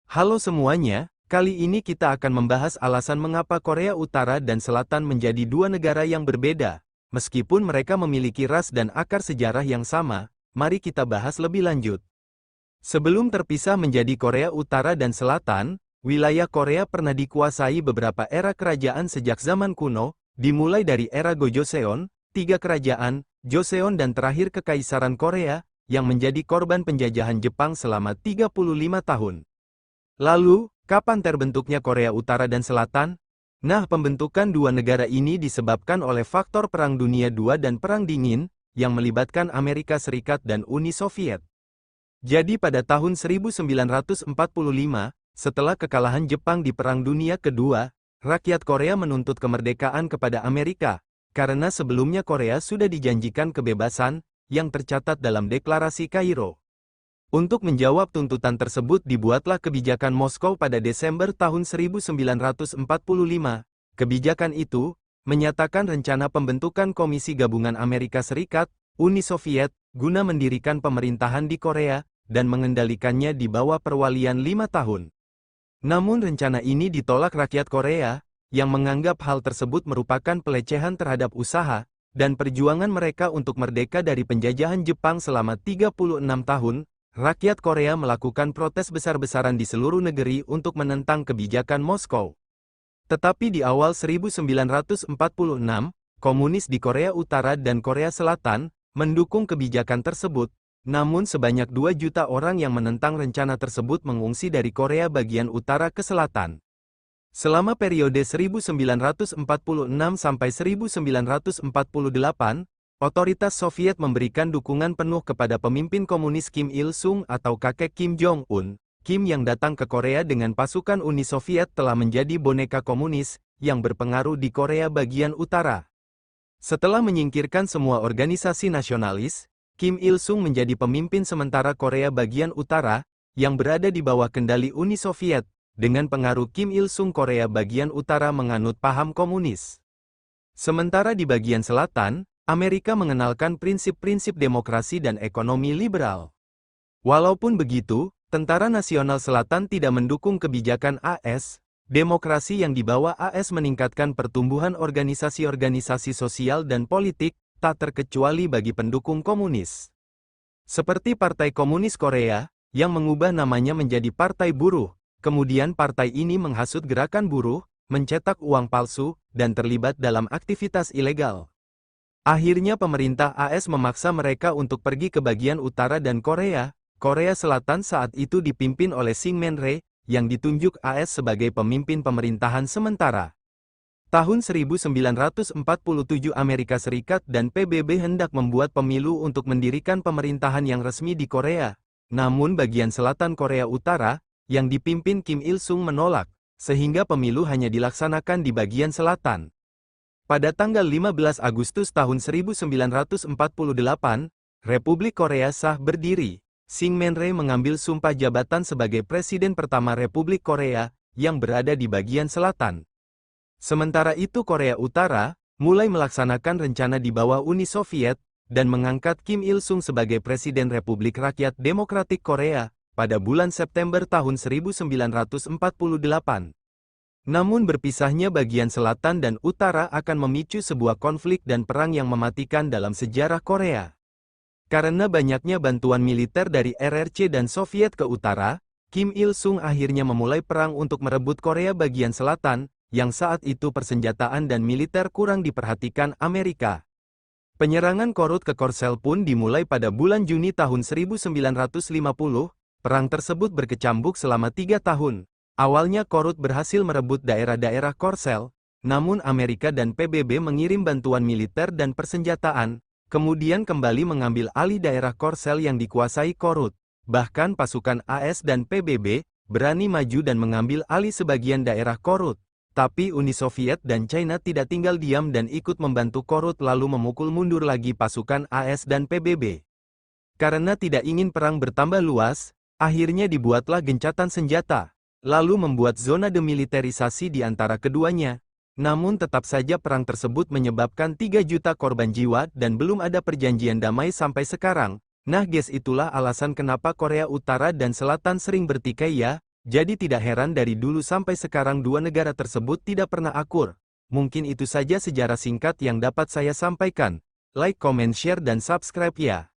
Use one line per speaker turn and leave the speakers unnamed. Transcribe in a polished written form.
Halo semuanya, kali ini kita akan membahas alasan mengapa Korea Utara dan Selatan menjadi dua negara yang berbeda. Meskipun mereka memiliki ras dan akar sejarah yang sama, mari kita bahas lebih lanjut. Sebelum terpisah menjadi Korea Utara dan Selatan, wilayah Korea pernah dikuasai beberapa era kerajaan sejak zaman kuno, dimulai dari era Gojoseon, 3 kerajaan, Joseon dan terakhir Kekaisaran Korea, yang menjadi korban penjajahan Jepang selama 35 tahun. Lalu, kapan terbentuknya Korea Utara dan Selatan? Nah, pembentukan dua negara ini disebabkan oleh faktor Perang Dunia II dan Perang Dingin, yang melibatkan Amerika Serikat dan Uni Soviet. Jadi pada tahun 1945, setelah kekalahan Jepang di Perang Dunia Kedua, rakyat Korea menuntut kemerdekaan kepada Amerika, karena sebelumnya Korea sudah dijanjikan kebebasan, yang tercatat dalam Deklarasi Kairo. Untuk menjawab tuntutan tersebut dibuatlah kebijakan Moskow pada Desember tahun 1945. Kebijakan itu menyatakan rencana pembentukan Komisi Gabungan Amerika Serikat, Uni Soviet, guna mendirikan pemerintahan di Korea, dan mengendalikannya di bawah perwalian 5 tahun. Namun rencana ini ditolak rakyat Korea, yang menganggap hal tersebut merupakan pelecehan terhadap usaha, dan perjuangan mereka untuk merdeka dari penjajahan Jepang selama 36 tahun. Rakyat Korea melakukan protes besar-besaran di seluruh negeri untuk menentang kebijakan Moskow. Tetapi di awal 1946, komunis di Korea Utara dan Korea Selatan mendukung kebijakan tersebut, namun sebanyak 2 juta orang yang menentang rencana tersebut mengungsi dari Korea bagian utara ke selatan. Selama periode 1946 sampai 1948, otoritas Soviet memberikan dukungan penuh kepada pemimpin komunis Kim Il-sung atau kakek Kim Jong-un. Kim yang datang ke Korea dengan pasukan Uni Soviet telah menjadi boneka komunis, yang berpengaruh di Korea bagian utara. Setelah menyingkirkan semua organisasi nasionalis, Kim Il-sung menjadi pemimpin sementara Korea bagian utara, yang berada di bawah kendali Uni Soviet. Dengan pengaruh Kim Il-sung Korea bagian utara menganut paham komunis. Sementara di bagian selatan, Amerika mengenalkan prinsip-prinsip demokrasi dan ekonomi liberal. Walaupun begitu, Tentara Nasional Selatan tidak mendukung kebijakan AS. Demokrasi yang dibawa AS meningkatkan pertumbuhan organisasi-organisasi sosial dan politik, tak terkecuali bagi pendukung komunis. Seperti Partai Komunis Korea, yang mengubah namanya menjadi Partai Buruh, kemudian partai ini menghasut gerakan buruh, mencetak uang palsu, dan terlibat dalam aktivitas ilegal. Akhirnya pemerintah AS memaksa mereka untuk pergi ke bagian utara dan Korea Selatan saat itu dipimpin oleh Syngman-rhee, yang ditunjuk AS sebagai pemimpin pemerintahan sementara. Tahun 1947 Amerika Serikat dan PBB hendak membuat pemilu untuk mendirikan pemerintahan yang resmi di Korea. Namun bagian selatan Korea Utara, yang dipimpin Kim Il-sung menolak, sehingga pemilu hanya dilaksanakan di bagian selatan. Pada tanggal 15 Agustus tahun 1948, Republik Korea sah berdiri. Syngman-rhee mengambil sumpah jabatan sebagai Presiden pertama Republik Korea, yang berada di bagian selatan. Sementara itu Korea Utara, mulai melaksanakan rencana di bawah Uni Soviet, dan mengangkat Kim Il-sung sebagai Presiden Republik Rakyat Demokratik Korea, pada bulan September tahun 1948. Namun berpisahnya bagian selatan dan utara akan memicu sebuah konflik dan perang yang mematikan dalam sejarah Korea. Karena banyaknya bantuan militer dari RRC dan Soviet ke utara, Kim Il-sung akhirnya memulai perang untuk merebut Korea bagian selatan, yang saat itu persenjataan dan militer kurang diperhatikan Amerika. Penyerangan Korut ke Korsel pun dimulai pada bulan Juni tahun 1950, perang tersebut berkecambuk selama 3 tahun. Awalnya Korut berhasil merebut daerah-daerah Korsel, namun Amerika dan PBB mengirim bantuan militer dan persenjataan, kemudian kembali mengambil alih daerah Korsel yang dikuasai Korut. Bahkan pasukan AS dan PBB berani maju dan mengambil alih sebagian daerah Korut. Tapi Uni Soviet dan China tidak tinggal diam dan ikut membantu Korut lalu memukul mundur lagi pasukan AS dan PBB. Karena tidak ingin perang bertambah luas, akhirnya dibuatlah gencatan senjata, lalu membuat zona demilitarisasi di antara keduanya. Namun tetap saja perang tersebut menyebabkan 3 juta korban jiwa dan belum ada perjanjian damai sampai sekarang. Nah guys, itulah alasan kenapa Korea Utara dan Selatan sering bertikai ya.
Jadi tidak heran dari dulu sampai sekarang dua negara tersebut tidak pernah akur. Mungkin itu saja sejarah singkat yang dapat saya sampaikan. Like, comment, share dan subscribe ya.